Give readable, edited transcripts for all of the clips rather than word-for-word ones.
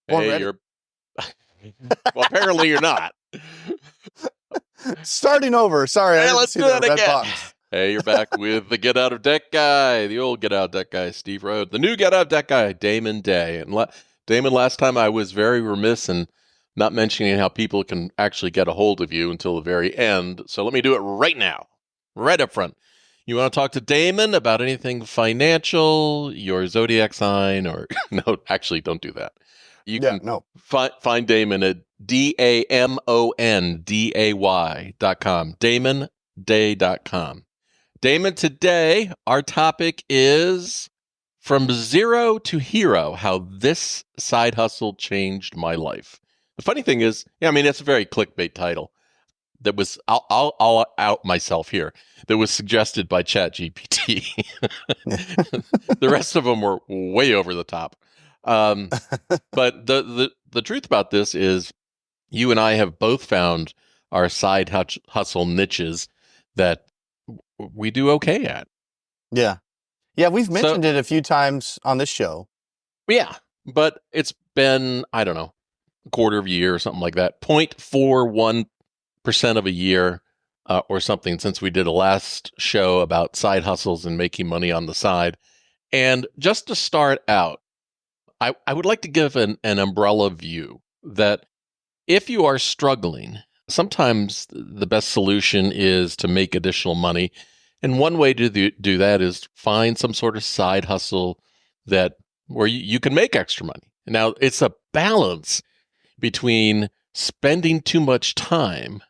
Hey, Already? you're well, apparently you're not. Starting over. Sorry, I Hey, didn't let's see do the that red again. box. Hey, you're back with the Get Out of Debt guy, the old Get Out of Debt guy, Steve Rhodes, the new Get Out of Debt guy, Damon Day. And Damon, last time I was very remiss in not mentioning how people can actually get a hold of you until the very end. So let me do it right now, right up front. You want to talk to Damon about anything financial, your zodiac sign, or no, actually, don't do that. You Yeah, can no. find Damon at DamonDay.com. DamonDay.com. Damon, today our topic is From Zero to Hero, how this side hustle changed my life. The funny thing is, it's a very clickbait title. That was I'll out myself here. That was suggested by ChatGPT. The rest of them were way over the top. But the truth about this is, you and I have both found our side hustle niches that we do okay at. Yeah. Yeah, we've So, mentioned it a few times on this show. yeah, but it's been, I don't know, a quarter of a year or something like that, 0.41% of a year or something since we did a last show about side hustles and making money on the side. And just to start out, I would like to give an umbrella view that if you are struggling, sometimes the best solution is to make additional money. And one way to do that is find some sort of side hustle where you can make extra money. Now, it's a balance between spending too much time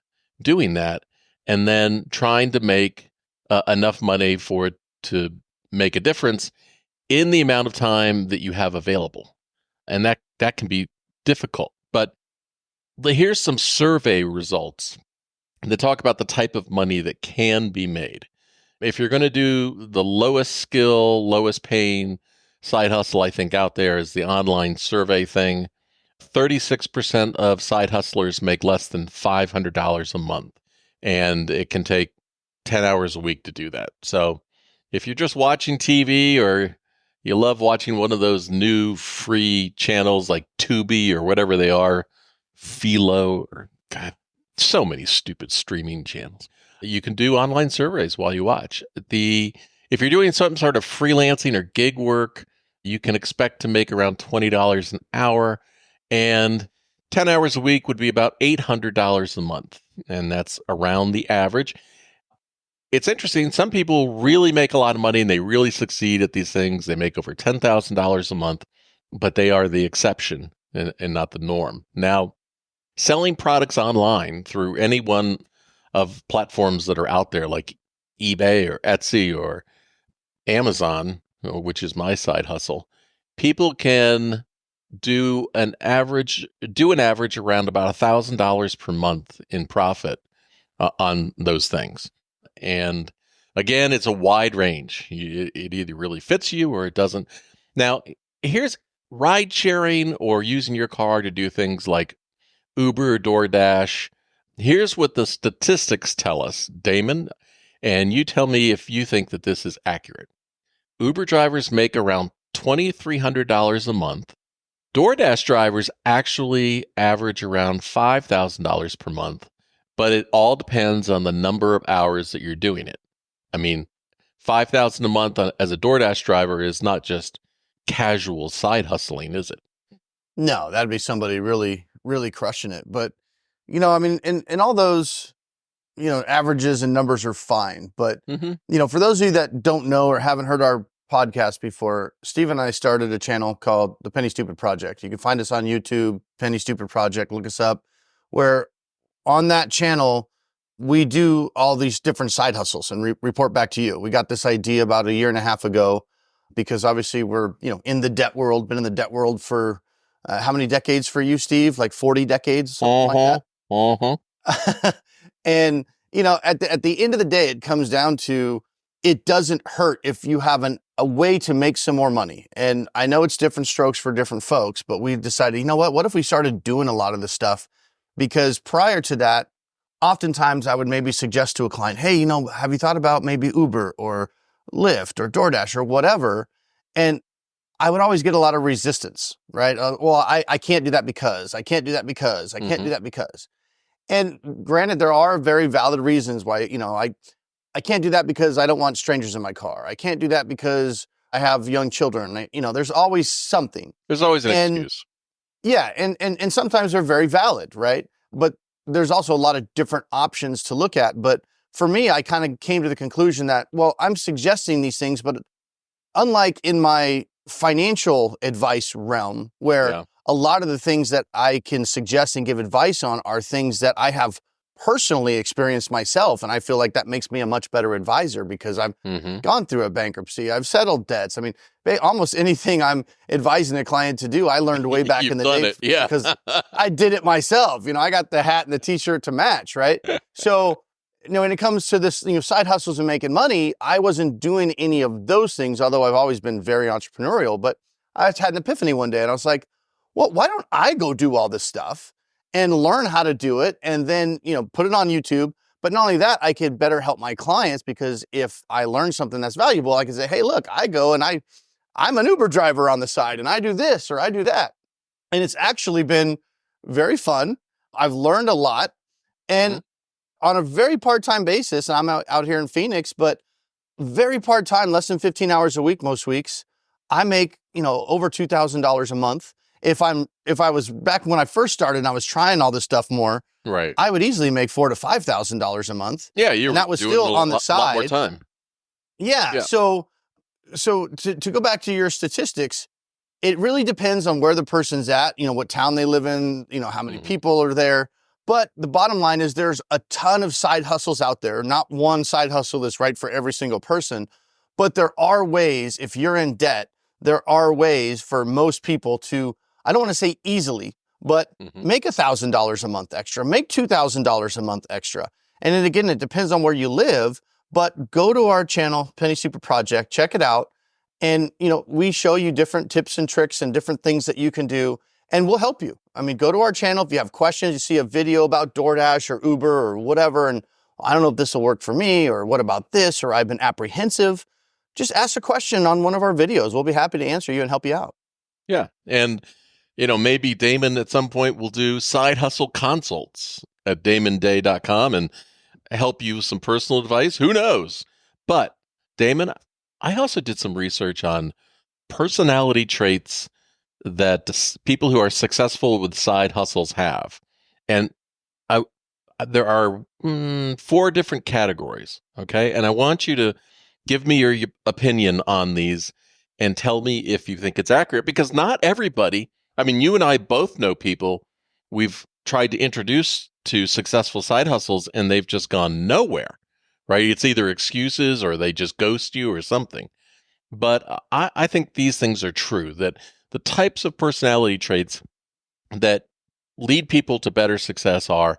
doing that and then trying to make enough money for it to make a difference in the amount of time that you have available. And that can be difficult. But here's some survey results that talk about the type of money that can be made. If you're going to do the lowest skill, lowest paying side hustle, I think out there is the online survey thing. 36% of side hustlers make less than $500 a month, and it can take 10 hours a week to do that. So if you're just watching TV or you love watching one of those new free channels like Tubi or whatever they are, Philo, or God, so many stupid streaming channels, you can do online surveys while you watch. If you're doing some sort of freelancing or gig work, you can expect to make around $20 an hour, and 10 hours a week would be about $800 a month, and that's around the average. It's interesting. Some people really make a lot of money and they really succeed at these things. They make over $10,000 a month, but they are the exception and not the norm. Now, selling products online through any one of platforms that are out there like eBay or Etsy or Amazon, which is my side hustle, people can do an average around about $1,000 per month in profit on those things. And again, it's a wide range. It either really fits you or it doesn't. Now, here's ride sharing or using your car to do things like Uber or DoorDash. Here's what the statistics tell us, Damon, and you tell me if you think that this is accurate. Uber drivers make around $2,300 a month. DoorDash drivers actually average around $5,000 per month, but it all depends on the number of hours that you're doing it. I mean, $5,000 a month as a DoorDash driver is not just casual side hustling, is it? No, that'd be somebody really, really crushing it. But, in all those, averages and numbers are fine. But, for those of you that don't know or haven't heard our podcast before, Steve and I started a channel called The Penny Stupid Project. You can find us on YouTube, Penny Stupid Project, look us up, where on that channel, we do all these different side hustles and report back to you. We got this idea about a year and a half ago because obviously we're, in the debt world, been in the debt world for how many decades for you, Steve? Like 40 decades, something like that. And, at the end of the day, it comes down to, it doesn't hurt if you have a way to make some more money. And I know it's different strokes for different folks, but we decided, what if we started doing a lot of this stuff? Because prior to that, oftentimes I would maybe suggest to a client, hey, have you thought about maybe Uber or Lyft or DoorDash or whatever? And I would always get a lot of resistance, right? Well, I can't do that because, I can't do that because, I can't do that because. And granted, there are very valid reasons why, I can't do that because I don't want strangers in my car. I can't do that because I have young children. There's always something. There's always an And excuse. yeah, and sometimes they're very valid, right? But there's also a lot of different options to look at. But for me, I kind of came to the conclusion that, well, I'm suggesting these things, but unlike in my financial advice realm, where Yeah. a lot of the things that I can suggest and give advice on are things that I have personally experienced myself. And I feel like that makes me a much better advisor because I've gone through a bankruptcy. I've settled debts. I mean, almost anything I'm advising a client to do, I learned way back in the day because I did it myself. I got the hat and the t-shirt to match, right? So, when it comes to this, side hustles and making money, I wasn't doing any of those things, although I've always been very entrepreneurial. But I had an epiphany one day and I was like, well, why don't I go do all this stuff and learn how to do it and then, put it on YouTube? But not only that, I could better help my clients because if I learn something that's valuable, I can say, hey, look, I go and I'm an Uber driver on the side and I do this or I do that. And it's actually been very fun. I've learned a lot. And on a very part-time basis, and I'm out here in Phoenix, but very part-time, less than 15 hours a week most weeks, I make, over $2,000 a month. If I was back when I first started and I was trying all this stuff more, right, I would easily make $4,000 to $5,000 a month. Yeah, and that was still on the side. Lot more time. Yeah. So to go back to your statistics, it really depends on where the person's at, what town they live in, how many people are there. But the bottom line is there's a ton of side hustles out there. Not one side hustle that's right for every single person, but there are ways, if you're in debt, there are ways for most people to, I don't want to say easily, but make $1,000 a month extra, make $2,000 a month extra. And then again, it depends on where you live, but go to our channel, Penny Super Project, check it out. And, we show you different tips and tricks and different things that you can do. And we'll help you. I mean, go to our channel. If you have questions, you see a video about DoorDash or Uber or whatever, and I don't know if this will work for me, or what about this, or I've been apprehensive, just ask a question on one of our videos. We'll be happy to answer you and help you out. Yeah. And, maybe Damon at some point will do side hustle consults at damonday.com and help you with some personal advice. Who knows? But Damon, I also did some research on personality traits that people who are successful with side hustles have. And there are 4 different categories, okay? And I want you to give me your opinion on these and tell me if you think it's accurate, because not everybody, you and I both know people we've tried to introduce to successful side hustles and they've just gone nowhere, right? It's either excuses or they just ghost you or something. But I think these things are true, that the types of personality traits that lead people to better success are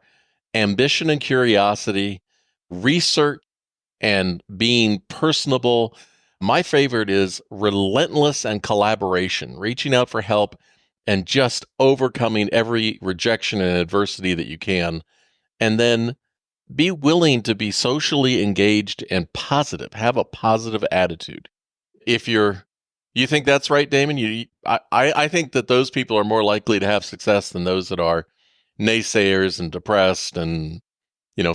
ambition and curiosity, research, and being personable. My favorite is relentless and collaboration, reaching out for help and just overcoming every rejection and adversity that you can. And then be willing to be socially engaged and positive, have a positive attitude. If you think that's right, Damon? I think that those people are more likely to have success than those that are naysayers and depressed and,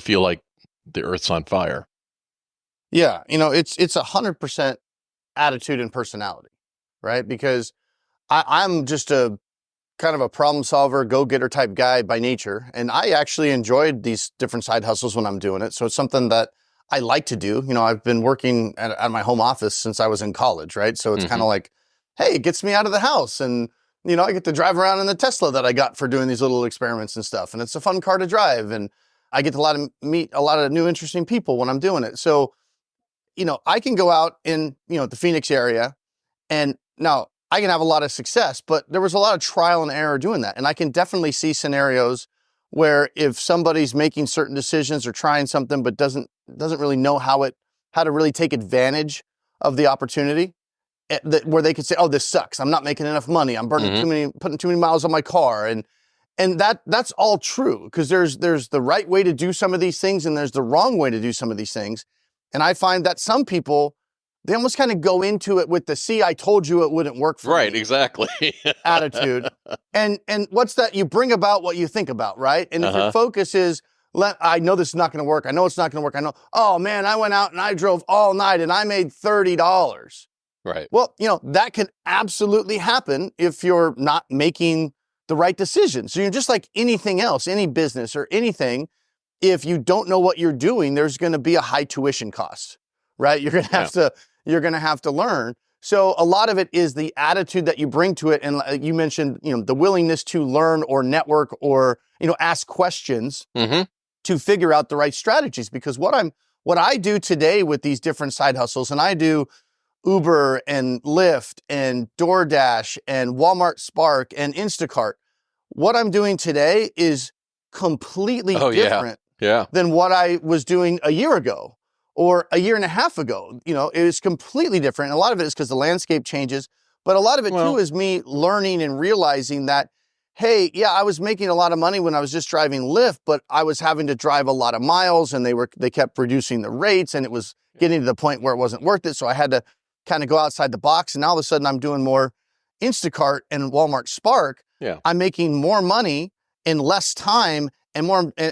feel like the earth's on fire. Yeah. It's 100% attitude and personality, right? Because I'm just a kind of a problem solver, go-getter type guy by nature. And I actually enjoyed these different side hustles when I'm doing it. So it's something that I like to do. I've been working at my home office since I was in college, right? So it's kind of like, hey, it gets me out of the house. And, I get to drive around in the Tesla that I got for doing these little experiments and stuff. And it's a fun car to drive. And I get to meet a lot of new interesting people when I'm doing it. So, I can go out in, the Phoenix area, and now I can have a lot of success, but there was a lot of trial and error doing that. And I can definitely see scenarios where if somebody's making certain decisions or trying something, but doesn't really know how to really take advantage of the opportunity, where they could say, oh, this sucks. I'm not making enough money. I'm putting too many miles on my car. And that's all true, because there's the right way to do some of these things and there's the wrong way to do some of these things. And I find that some people they almost kind of go into it with the "see, I told you it wouldn't work for Right, me" exactly. attitude. And what's that? You bring about what you think about, right? And if your Uh-huh. focus is, I know this is not going to work. I know it's not going to work. I know, oh man, I went out and I drove all night and I made $30. Right. Well, that can absolutely happen if you're not making the right decisions. So you're just like anything else, any business or anything. If you don't know what you're doing, there's going to be a high tuition cost, right? You're going to have to learn. So a lot of it is the attitude that you bring to it. And you mentioned, the willingness to learn or network or, ask questions to figure out the right strategies. Because what I do today with these different side hustles, and I do Uber and Lyft and DoorDash and Walmart Spark and Instacart. What I'm doing today is completely different than what I was doing a year ago or a year and a half ago. It is completely different. And a lot of it is because the landscape changes, but a lot of it too is me learning and realizing that, hey, yeah, I was making a lot of money when I was just driving Lyft, but I was having to drive a lot of miles and they kept reducing the rates and it was getting to the point where it wasn't worth it. So I had to kind of go outside the box. And now all of a sudden I'm doing more Instacart and Walmart Spark. Yeah. I'm making more money in less time and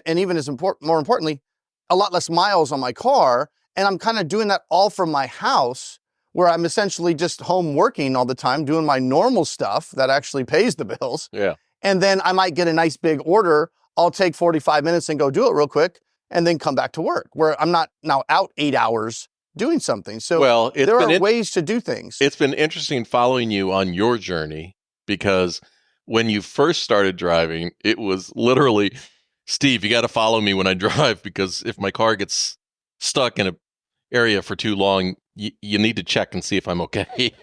even more importantly, a lot less miles on my car. And I'm kind of doing that all from my house where I'm essentially just home working all the time, doing my normal stuff that actually pays the bills. Yeah. And then I might get a nice big order. I'll take 45 minutes and go do it real quick and then come back to work where I'm not now out 8 hours doing something. So there are ways to do things. It's been interesting following you on your journey because when you first started driving, it was literally, Steve, you got to follow me when I drive because if my car gets stuck in an area for too long, you need to check and see if I'm okay.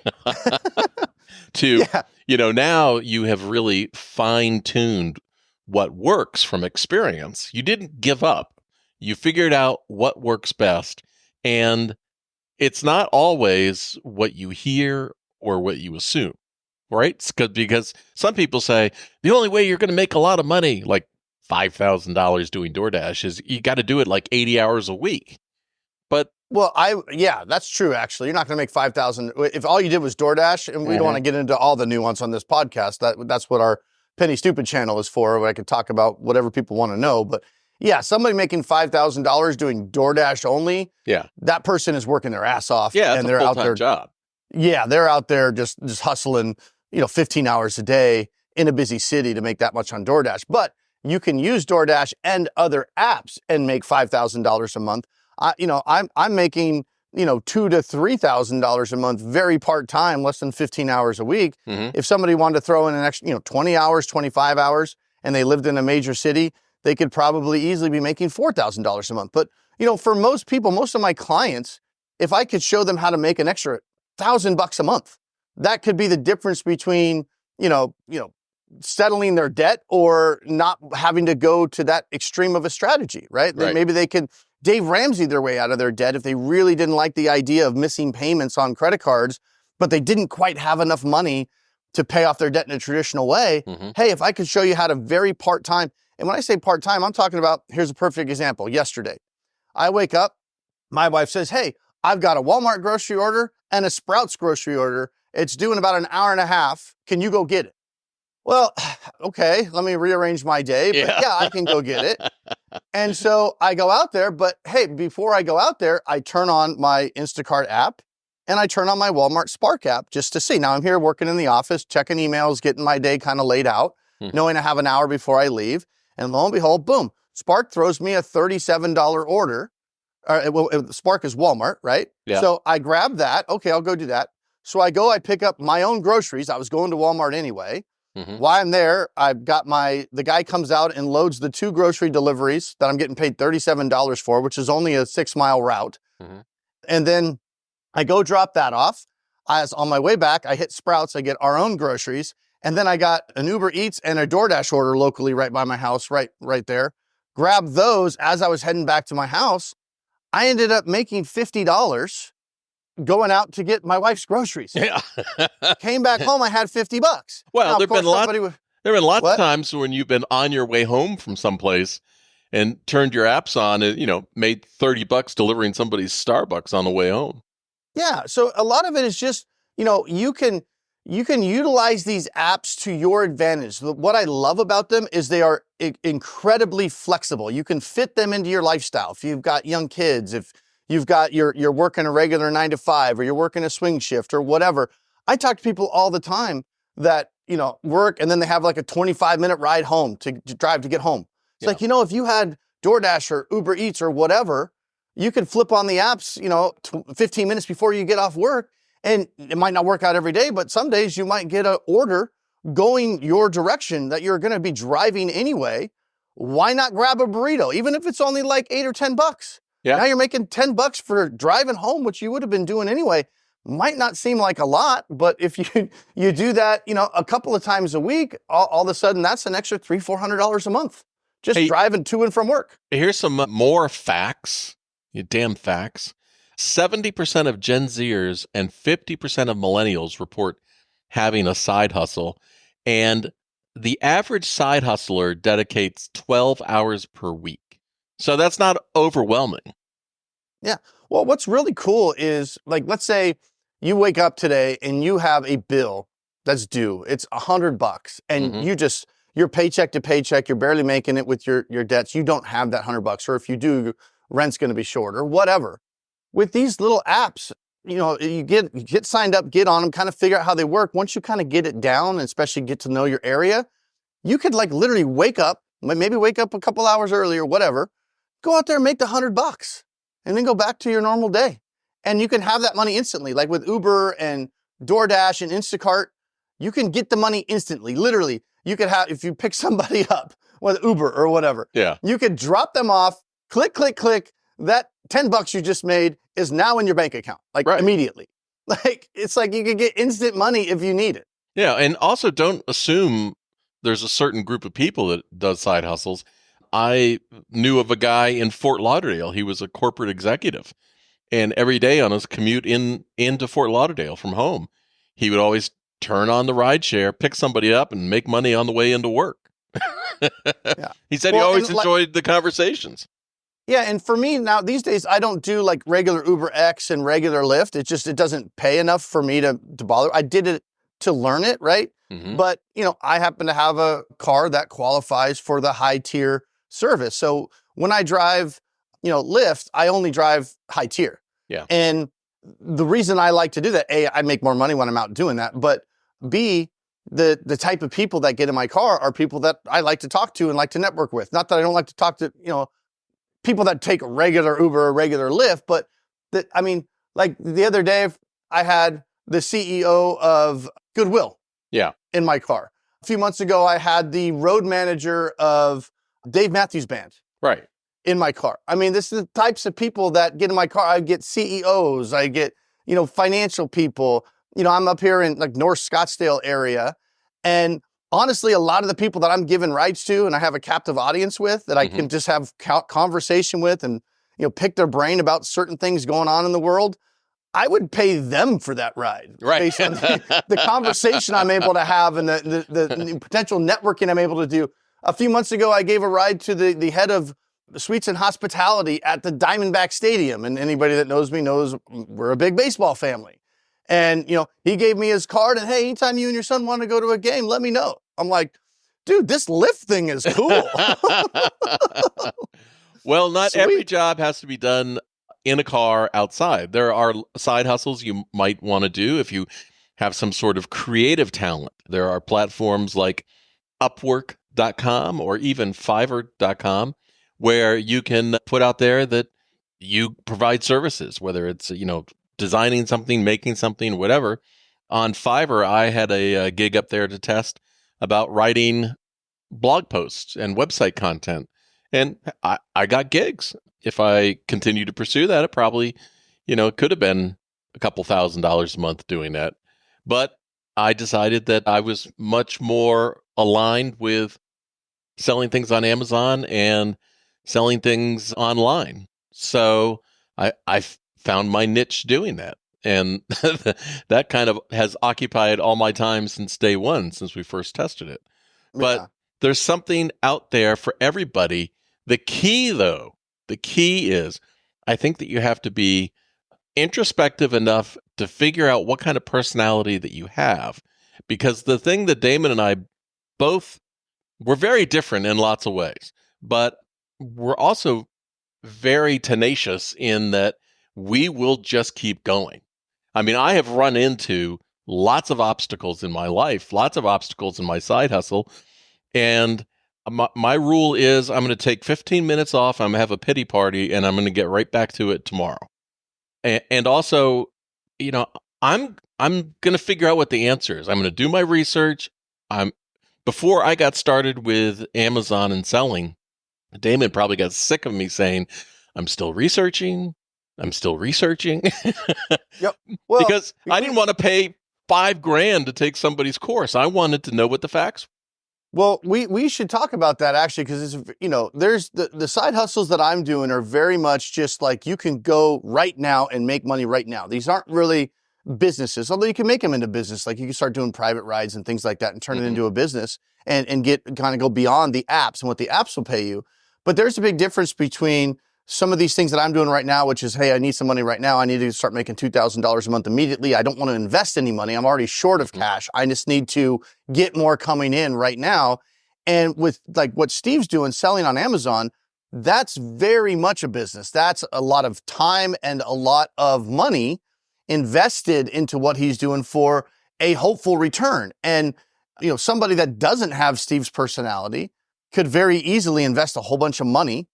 Now you have really fine-tuned what works from experience. You didn't give up. You figured out what works best. And it's not always what you hear or what you assume, right? Because some people say the only way you're going to make a lot of money, like $5,000 doing DoorDash, is you got to do it like 80 hours a week. But that's true. Actually, you're not going to make 5,000 if all you did was DoorDash. And we don't want to get into all the nuance on this podcast. That's what our Penny Stupid channel is for. Where I could talk about whatever people want to know, but. Yeah, somebody making $5,000 doing DoorDash only. Yeah, that person is working their ass off. Yeah, and they're out there. Job. Yeah, they're out there just hustling, 15 hours a day in a busy city to make that much on DoorDash. But you can use DoorDash and other apps and make $5,000 a month. I'm making $2,000 to $3,000 a month, very part time, less than 15 hours a week. If somebody wanted to throw in an extra, 20 hours, 25 hours, and they lived in a major city, they could probably easily be making $4,000 a month. But, for most people, most of my clients, if I could show them how to make an extra $1,000 a month, that could be the difference between, settling their debt or not having to go to that extreme of a strategy, right? Maybe they could Dave Ramsey their way out of their debt if they really didn't like the idea of missing payments on credit cards, but they didn't quite have enough money to pay off their debt in a traditional way. Hey, if I could show you how to very part-time, and when I say part-time, I'm talking about, here's a perfect example. Yesterday, I wake up, my wife says, hey, I've got a Walmart grocery order and a Sprouts grocery order. It's due in about an hour and a half. Can you go get it? Well, okay, let me rearrange my day, but yeah, I can go get it. And so I go out there, but hey, before I go out there, I turn on my Instacart app and I turn on my Walmart Spark app just to see. Now I'm here working in the office, checking emails, getting my day kind of laid out, knowing I have an hour before I leave. And lo and behold, boom, Spark throws me a $37 order. Spark is Walmart, right? Yeah. So I grab that. Okay, I'll go do that. So I pick up my own groceries. I was going to Walmart anyway. While I'm there, I've got the guy comes out and loads the 2 grocery deliveries that I'm getting paid $37 for, which is only a 6-mile route. And then I go drop that off. As on my way back, I hit Sprouts, I get our own groceries. And then I got an Uber Eats and a DoorDash order locally right by my house, right there. Grab those as I was heading back to my house. I ended up making $50 going out to get my wife's groceries. Yeah. Came back home, I had $50. Well, there've been lots of times when you've been on your way home from someplace and turned your apps on and, made $30 delivering somebody's Starbucks on the way home. Yeah. So a lot of it is just, you can utilize these apps to your advantage. What I love about them is they are incredibly flexible. You can fit them into your lifestyle. If you've got young kids, if you're working a regular 9 to 5, or you're working a swing shift or whatever. I talk to people all the time that, work and then they have like a 25-minute ride home to drive to get home. It's like, if you had DoorDash or Uber Eats or whatever, you could flip on the apps, 15 minutes before you get off work. And it might not work out every day, but some days you might get an order going your direction that you're going to be driving anyway. Why not grab a burrito, even if it's only like $8 or $10? Yeah. Now you're making $10 for driving home, which you would have been doing anyway. Might not seem like a lot, but if you do that, a couple of times a week, all of a sudden that's an extra $300-400 a month just driving to and from work. Here's some more facts. You damn facts. 70% of Gen Zers and 50% of millennials report having a side hustle, and the average side hustler dedicates 12 hours per week. So that's not overwhelming. Yeah. Well, what's really cool is, like, let's say you wake up today and you have a bill that's due. It's $100, and you're paycheck to paycheck. You're barely making it with your debts. You don't have that $100, or if you do, rent's going to be short or whatever. With these little apps, you get signed up, get on them, kind of figure out how they work. Once you kind of get it down, and especially get to know your area, you could like literally wake up, maybe wake up a couple hours early or whatever, go out there and make the $100 and then go back to your normal day. And you can have that money instantly. Like with Uber and DoorDash and Instacart, you can get the money instantly. Literally, you could have, if you pick somebody up with Uber or whatever, you could drop them off, click, click, click. That $10 you just made is now in your bank account, like immediately. Like, it's like you could get instant money if you need it. Yeah. And also don't assume there's a certain group of people that does side hustles. I knew of a guy in Fort Lauderdale. He was a corporate executive. And every day on his commute into Fort Lauderdale from home, he would always turn on the rideshare, pick somebody up, and make money on the way into work. He said he always enjoyed the conversations. Yeah, and for me now, these days, I don't do like regular Uber X and regular Lyft. It doesn't pay enough for me to bother. I did it to learn it, right? Mm-hmm. But, I happen to have a car that qualifies for the high tier service. So when I drive, Lyft, I only drive high tier. Yeah. And the reason I like to do that, A, I make more money when I'm out doing that. But B, the type of people that get in my car are people that I like to talk to and like to network with. Not that I don't like to talk to, people that take a regular Uber or regular Lyft, but like the other day, I had the CEO of Goodwill in my car. A few months ago, I had the road manager of Dave Matthews Band in my car. This is the types of people that get in my car. I get CEOs, I get, financial people. I'm up here in like North Scottsdale area, and honestly, a lot of the people that I'm giving rides to and I have a captive audience with that I can just have conversation with and, pick their brain about certain things going on in the world, I would pay them for that ride. Right. Based on the conversation I'm able to have and the potential networking I'm able to do. A few months ago, I gave a ride to the head of Suites and Hospitality at the Diamondback Stadium. And anybody that knows me knows we're a big baseball family. And, he gave me his card and, hey, anytime you and your son want to go to a game, let me know. I'm like, dude, this Lyft thing is cool. Well, not every job has to be done in a car outside. There are side hustles you might want to do if you have some sort of creative talent. There are platforms like Upwork.com or even Fiverr.com where you can put out there that you provide services, whether it's, designing something, making something, whatever. On Fiverr, I had a gig up there to test about writing blog posts and website content. And I got gigs. If I continue to pursue that, it probably, it could have been a couple $1,000s a month doing that. But I decided that I was much more aligned with selling things on Amazon and selling things online. So I found my niche doing that. And that kind of has occupied all my time since day one, since we first tested it. But there's something out there for everybody. The key is, I think that you have to be introspective enough to figure out what kind of personality that you have. Because the thing that Damon and I both, we're very different in lots of ways, but we're also very tenacious in that we will just keep going. I mean, I have run into lots of obstacles in my life, lots of obstacles in my side hustle. And my rule is I'm going to take 15 minutes off. I'm going to have a pity party and I'm going to get right back to it tomorrow. And also, you know, I'm going to figure out what the answer is. I'm going to do my research. Before I got started with Amazon and selling, Damon probably got sick of me saying, I'm still researching. Yep. Well, because I didn't want to pay $5,000 to take somebody's course. I wanted to know what the facts were. Well, we should talk about that actually, because it's, you know, there's the side hustles that I'm doing are very much just like you can go right now and make money right now. These aren't really businesses, although you can make them into business. Like you can start doing private rides and things like that and turn it into a business and get kind of go beyond the apps and what the apps will pay you. But there's a big difference between some of these things that I'm doing right now, which is, hey, I need some money right now. I need to start making $2,000 a month immediately. I don't want to invest any money. I'm already short of cash. I just need to get more coming in right now. And with like what Steve's doing, selling on Amazon, that's very much a business. That's a lot of time and a lot of money invested into what he's doing for a hopeful return. And, you know, somebody that doesn't have Steve's personality could very easily invest a whole bunch of money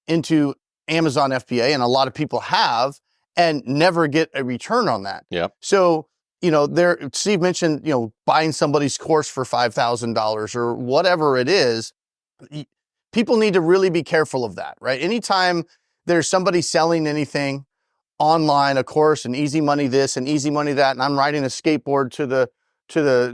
into Amazon FBA, and a lot of people have, and never get a return on that. Yeah. So, you know, Steve mentioned, you know, buying somebody's course for $5,000 or whatever it is. People need to really be careful of that, right? Anytime there's somebody selling anything online, a course, and easy money this and easy money that, and I'm riding a skateboard to the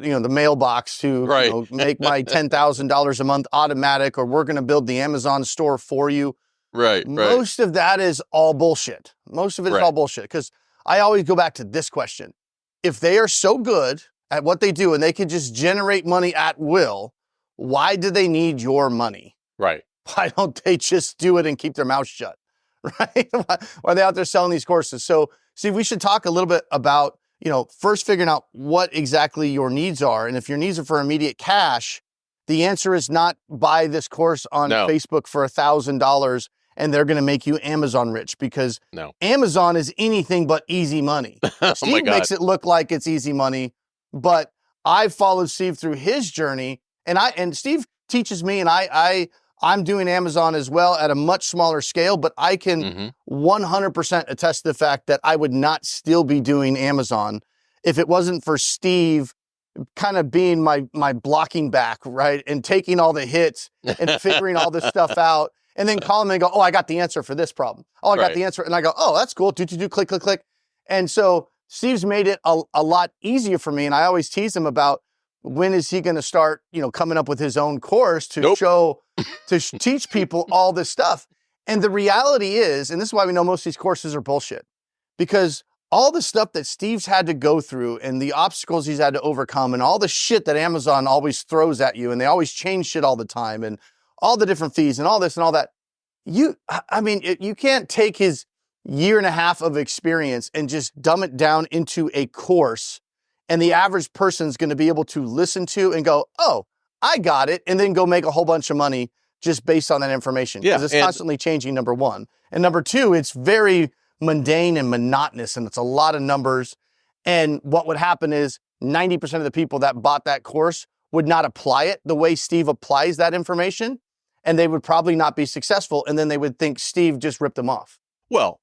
you know, the mailbox to you know, make my $10,000 a month automatic, or we're going to build the Amazon store for you. Right. Most of that is all bullshit. Most of it is all bullshit, because I always go back to this question. If they are so good at what they do and they can just generate money at will, why do they need your money? Right. Why don't they just do it and keep their mouth shut? Right? Why are they out there selling these courses? So, Steve, we should talk a little bit about, you know, first figuring out what exactly your needs are. And if your needs are for immediate cash, the answer is not buy this course on Facebook for $1,000 and they're going to make you Amazon rich, because Amazon is anything but easy money. Steve makes it look like it's easy money, but I followed Steve through his journey, and Steve teaches me, and I'm doing Amazon as well at a much smaller scale, but I can 100% attest to the fact that I would not still be doing Amazon if it wasn't for Steve kind of being my blocking back, right? And taking all the hits and figuring all this stuff out, and then call him and go, oh, I got the answer for this problem. Oh, I got the answer. And I go, oh, that's cool. Do, click, click, click. And so Steve's made it a lot easier for me. And I always tease him about, when is he going to start, you know, coming up with his own course to teach people all this stuff. And the reality is, and this is why we know most of these courses are bullshit, because all the stuff that Steve's had to go through and the obstacles he's had to overcome and all the shit that Amazon always throws at you, and they always change shit all the time, and all the different fees and all this and all that. You can't take his 1.5 years of experience and just dumb it down into a course, and the average person's going to be able to listen to and go, oh, I got it, and then go make a whole bunch of money just based on that information. Because it's constantly changing, number one. And number two, it's very mundane and monotonous, and it's a lot of numbers. And what would happen is 90% of the people that bought that course would not apply it the way Steve applies that information, and they would probably not be successful. And then they would think Steve just ripped them off. Well,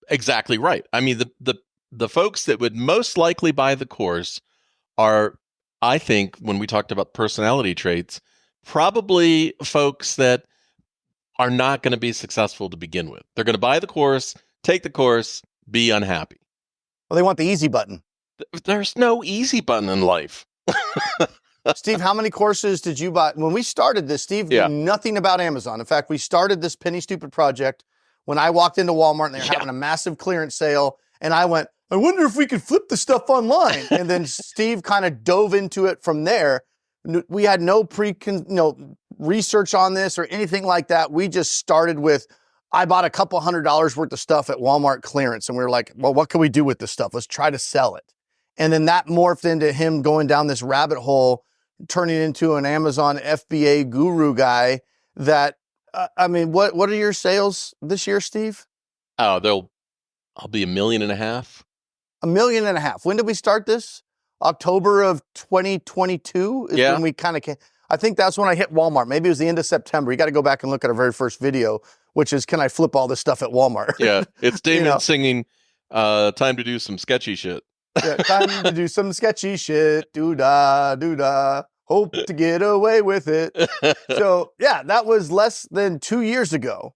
exactly right. I mean, the folks that would most likely buy the course are, I think, when we talked about personality traits, probably folks that are not going to be successful to begin with. They're going to buy the course, take the course, be unhappy. Well, they want the easy button. There's no easy button in life. Steve, how many courses did you buy? When we started this, Steve knew nothing about Amazon. In fact, we started this Penny Stupid project when I walked into Walmart and they were having a massive clearance sale. And I went, I wonder if we could flip the stuff online. And then Steve kind of dove into it from there. We had no research on this or anything like that. We just started with I bought a couple $100 worth of stuff at Walmart clearance, and we were like, well, what can we do with this stuff? Let's try to sell it. And then that morphed into him going down this rabbit hole, turning into an Amazon FBA guru guy that, I mean, what are your sales this year, Steve? Oh, I'll be $1.5 million. $1.5 million. When did we start this? October of 2022 is when we kind of came. I think that's when I hit Walmart. Maybe it was the end of September. You got to go back and look at our very first video, which is, can I flip all this stuff at Walmart? Yeah, it's Damon singing, time to do some sketchy shit. Yeah, time to do some sketchy shit. Doo-dah, doo-dah. Hope to get away with it. So, yeah, that was less than 2 years ago.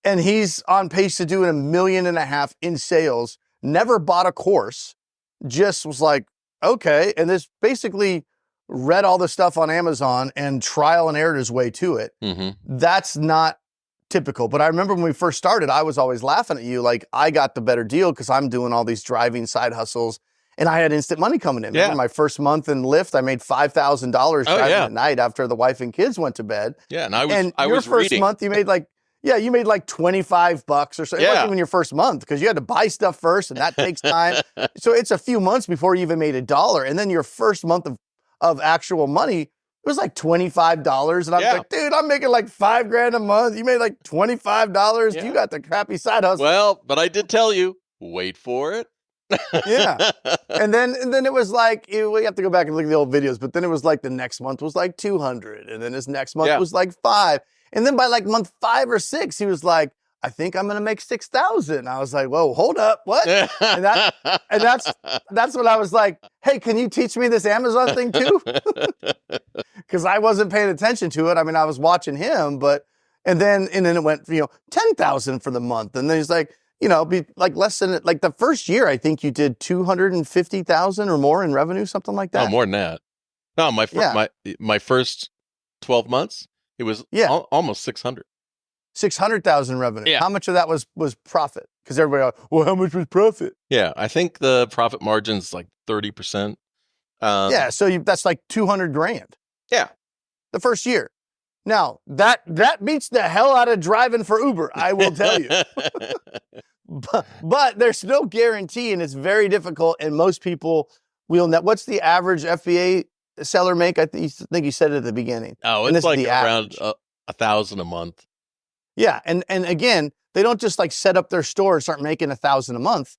And he's on pace to do $1.5 million in sales. Never bought a course. Just was like, okay. And this basically read all the stuff on Amazon and trial and errored his way to it. Mm-hmm. That's not typical. But I remember when we first started, I was always laughing at you. Like, I got the better deal because I'm doing all these driving side hustles. And I had instant money coming in. Remember my first month in Lyft, I made $5,000 driving at night after the wife and kids went to bed. Yeah, and I was first reading. month, you made like $25 or so. It wasn't even your first month because you had to buy stuff first, and that takes time. So it's a few months before you even made $1. And then your first month of actual money, it was like $25. And I'm like, dude, I'm making like $5,000 a month. You made like $25. You got the crappy side hustle. Well, but I did tell you, wait for it. Yeah. And then it was like, we have to go back and look at the old videos, but then it was like the next month was like 200. And then this next month was like 5. And then by like month 5 or 6, he was like, I think I'm going to make 6,000. I was like, whoa, hold up. What? and that's when I was like, hey, can you teach me this Amazon thing too? Cause I wasn't paying attention to it. I mean, I was watching him, and then it went, 10,000 for the month. And then he's like, be like less than like the first year, I think you did 250,000 or more in revenue, something like that. No, more than that. No, my first 12 months, it was almost 600. 600,000 revenue. Yeah. How much of that was profit? Because everybody goes, well, how much was profit? Yeah, I think the profit margin's like 30%. So that's like 200 grand. Yeah. The first year. Now, that beats the hell out of driving for Uber, I will tell you. But there's no guarantee, and it's very difficult, and most people will not. What's the average FBA seller make? I think you said it at the beginning. Oh, it's like around 1,000 a month. Yeah, and again, they don't just like set up their store and start making 1,000 a month.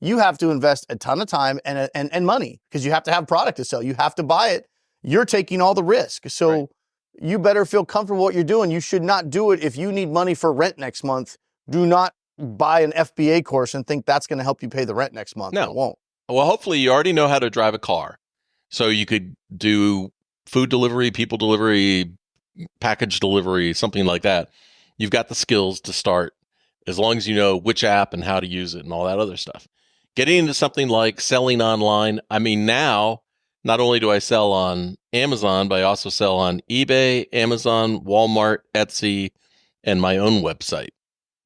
You have to invest a ton of time and money because you have to have product to sell. You have to buy it. You're taking all the risk. So you better feel comfortable with what you're doing. You should not do it if you need money for rent next month. Do not buy an FBA course and think that's going to help you pay the rent next month. No, it won't. Well, hopefully you already know how to drive a car. So you could do food delivery, people delivery, package delivery, something like that. You've got the skills to start as long as you know which app and how to use it and all that other stuff. Getting into something like selling online. I mean, now, not only do I sell on Amazon, but I also sell on eBay, Amazon, Walmart, Etsy, and my own website.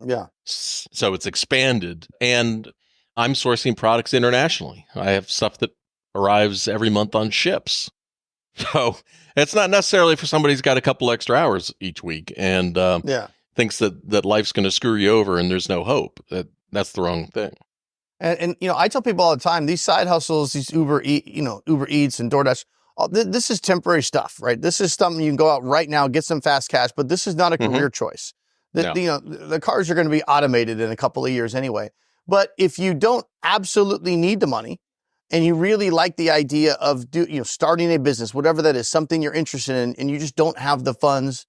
Yeah. So it's expanded, and I'm sourcing products internationally. I have stuff that arrives every month on ships. So it's not necessarily for somebody who's got a couple extra hours each week and thinks that life's going to screw you over and there's no hope. That's the wrong thing. And I tell people all the time, these side hustles, these Uber Eats and DoorDash, this is temporary stuff, right? This is something you can go out right now, get some fast cash, but this is not a career choice. The cars are going to be automated in a couple of years anyway. But if you don't absolutely need the money and you really like the idea of starting a business, whatever that is, something you're interested in, and you just don't have the funds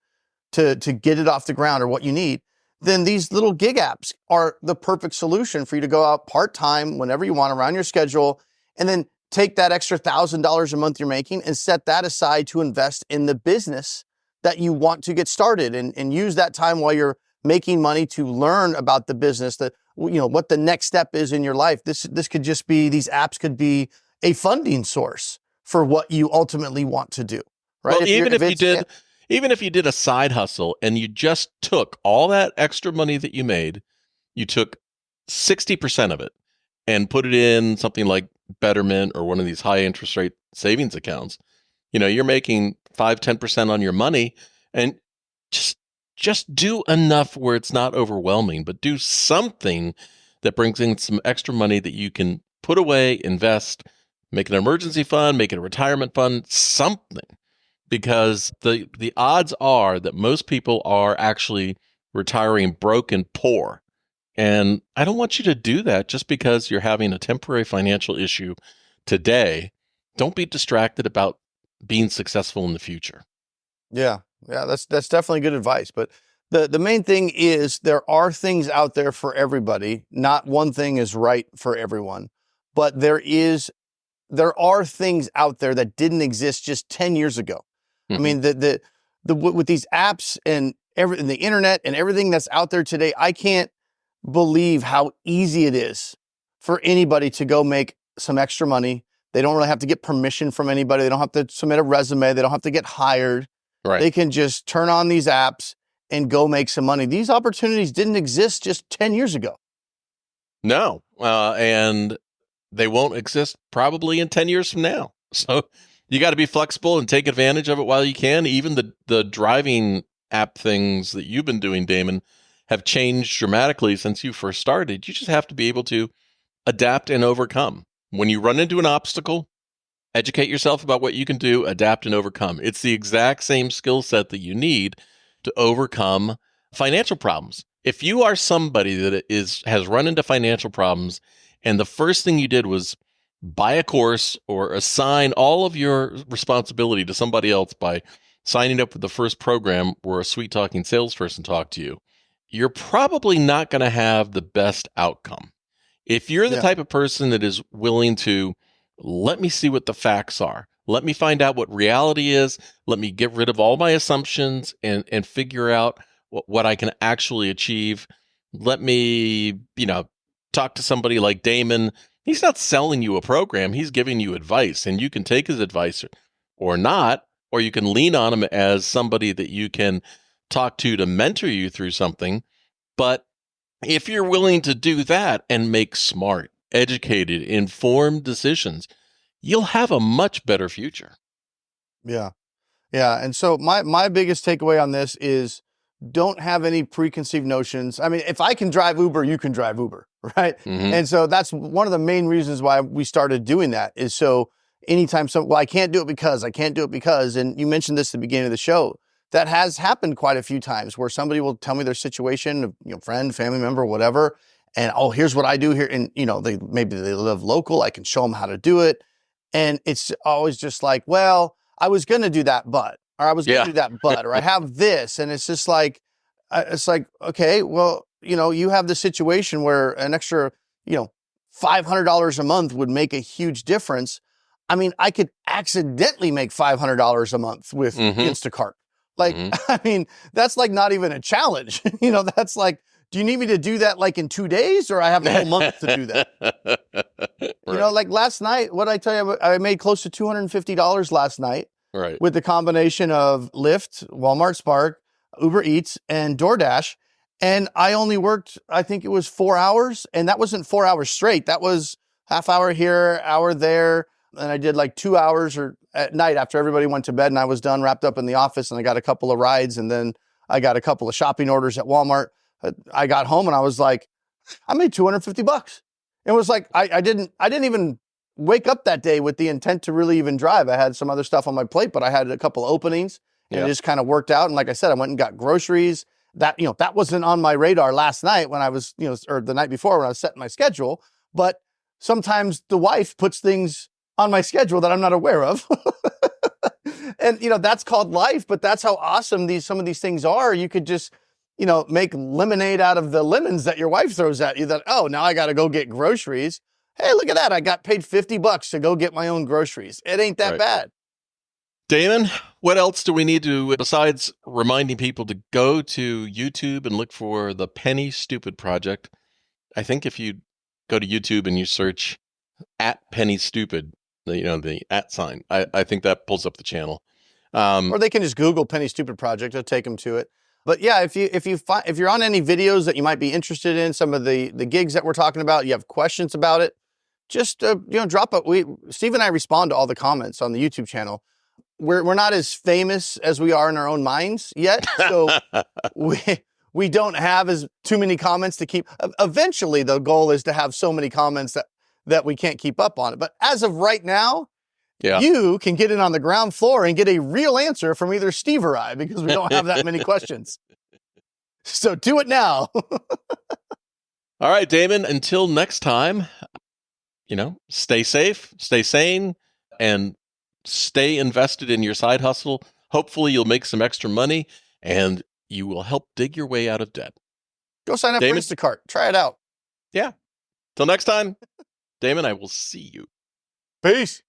to get it off the ground or what you need, then these little gig apps are the perfect solution for you to go out part-time whenever you want around your schedule, and then take that extra $1,000 a month you're making and set that aside to invest in the business that you want to get started, and use that time while you're making money to learn about the business, that what the next step is in your life. This could just be, these apps could be a funding source for what you ultimately want to do. Right? Well, even if you did a side hustle and you just took all that extra money that you made, you took 60% of it and put it in something like Betterment or one of these high interest rate savings accounts, you're making 5-10% on your money, and just just do enough where it's not overwhelming, but do something that brings in some extra money that you can put away, invest, make an emergency fund, make it a retirement fund, something. Because the odds are that most people are actually retiring broke and poor. And I don't want you to do that just because you're having a temporary financial issue today. Don't be distracted about being successful in the future. Yeah, that's definitely good advice. But the main thing is there are things out there for everybody. Not one thing is right for everyone, but there are things out there that didn't exist just 10 years ago. I mean, with these apps and the internet and everything that's out there today, I can't believe how easy it is for anybody to go make some extra money. They don't really have to get permission from anybody. They don't have to submit a resume. They don't have to get hired. Right. They can just turn on these apps and go make some money. These opportunities didn't exist just 10 years ago. No, and they won't exist probably in 10 years from now. So you got to be flexible and take advantage of it while you can. Even the driving app things that you've been doing, Damon, have changed dramatically since you first started. You just have to be able to adapt and overcome. When you run into an obstacle, educate yourself about what you can do, adapt and overcome. It's the exact same skill set that you need to overcome financial problems. If you are somebody that has run into financial problems and the first thing you did was buy a course or assign all of your responsibility to somebody else by signing up with the first program where a sweet talking salesperson talked to you, you're probably not going to have the best outcome. If you're the type of person that is willing to, let me see what the facts are, let me find out what reality is, let me get rid of all my assumptions and figure out what I can actually achieve. Let me, talk to somebody like Damon. He's not selling you a program. He's giving you advice, and you can take his advice or not, or you can lean on him as somebody that you can talk to mentor you through something. But if you're willing to do that and make smart, educated, informed decisions, you'll have a much better future. Yeah. Yeah. And so my biggest takeaway on this is don't have any preconceived notions. I mean, if I can drive Uber, you can drive Uber, right? Mm-hmm. And so that's one of the main reasons why we started doing that is so anytime I can't do it because, and you mentioned this at the beginning of the show, that has happened quite a few times where somebody will tell me their situation, friend, family member, whatever. And, here's what I do here. And, maybe they live local. I can show them how to do it. And it's always just like, well, I was going to do that, but, or I was going to do that, but, or I have this. And it's just like, okay, well, you have the situation where an extra, $500 a month would make a huge difference. I mean, I could accidentally make $500 a month with Instacart. Like, I mean, that's like not even a challenge. That's like, do you need me to do that like in 2 days or I have a whole month to do that? Right. Like last night, what I tell you, I made close to $250 last night with the combination of Lyft, Walmart Spark, Uber Eats, and DoorDash. And I only worked, I think it was 4 hours. And that wasn't 4 hours straight. That was half hour here, hour there. And I did like 2 hours or at night after everybody went to bed and I was done, wrapped up in the office, and I got a couple of rides. And then I got a couple of shopping orders at Walmart. I got home and I was like, I made $250. It was like, I didn't even wake up that day with the intent to really even drive. I had some other stuff on my plate, but I had a couple of openings and it just kind of worked out. And like I said, I went and got groceries. That, that wasn't on my radar last night when I was, or the night before when I was setting my schedule. But sometimes the wife puts things on my schedule that I'm not aware of. And, that's called life, but that's how awesome some of these things are. You could just, make lemonade out of the lemons that your wife throws at you that, now I got to go get groceries. Hey, look at that. I got paid $50 to go get my own groceries. It ain't that bad. Damon, what else do we need to, besides reminding people to go to YouTube and look for the Penny Stupid Project? I think if you go to YouTube and you search @PennyStupid, the @ sign, I think that pulls up the channel. Or they can just Google Penny Stupid Project. It'll take them to it. But yeah, if you're on any videos that you might be interested in, some of the gigs that we're talking about, you have questions about it, just drop it. Steve and I respond to all the comments on the YouTube channel. we're not as famous as we are in our own minds yet. So we don't have as too many comments to keep. Eventually, the goal is to have so many comments that we can't keep up on it. But as of right now, you can get in on the ground floor and get a real answer from either Steve or I, because we don't have that many questions. So do it now. All right, Damon, until next time, stay safe, stay sane, and stay invested in your side hustle. Hopefully you'll make some extra money and you will help dig your way out of debt. Go sign up for Instacart. Try it out. Yeah. Till next time, Damon, I will see you. Peace.